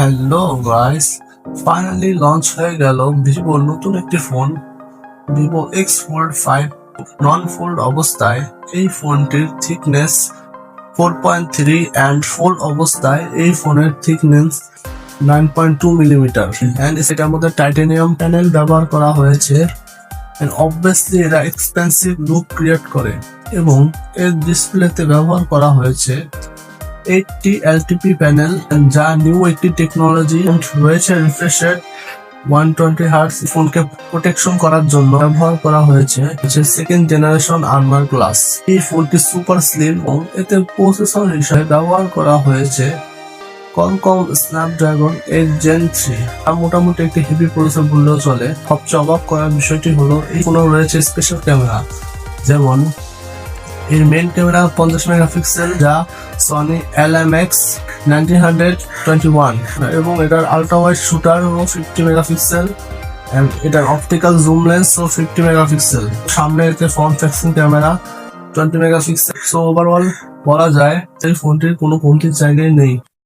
Hello guys, finally launch হয়ে গেল ভিভোর নতুন একটি ফোন ভিভো এক্স ফোল্ড 5 নন ফোল্ড অবস্থায়। এই ফোনটির থিকনেস 4.3 অ্যান্ড ফোল্ড অবস্থায় এই ফোনের থিকনেস 9.2 মিলিমিটার অ্যান্ড সেটার মধ্যে টাইটানিয়াম প্যানেল ব্যবহার করা হয়েছে। and obviously এরা এক্সপেন্সিভ লুক ক্রিয়েট করে এবং এর ডিসপ্লেতে ব্যবহার করা হয়েছে 80 এলটিপি প্যানেল, যা নিউ একটি টেকনোলজি রয়েছে। রিফ্রেশ রেট 120 হার্টজ ফোনকে প্রোটেকশন করার জন্য ব্যবহার করা হয়েছে সেকেন্ড জেনারেশন আর্মার গ্লাস। এই ফোনটি সুপার স্লিম এবং এতে প্রসেসর হিসেবে ব্যবহার করা হয়েছে কলকম স্ন্যাপড্রাগন 8 Gen 3। আর মোটামুটি একটি হেভি প্রসেসর বললেও চলে। সবচেয়ে অবাক করার বিষয়টি হলো এই ফোনে রয়েছে স্পেশাল ক্যামেরা, যেমন এর মেইন ক্যামেরা 50 মেগাপিক্সেল, যা সনি LMX 1921, এবং এটার আল্ট্রা ওয়াইড শুটার হলো 50 মেগাপিক্সেল। এটার অপটিক্যাল জুম লেন্স ও 50 মেগাপিক্সেল। সামনে এতে front facing camera 20 megapixel. So overall বলা যায় এই ফোনটির কোনো কমতির জায়গায় নেই।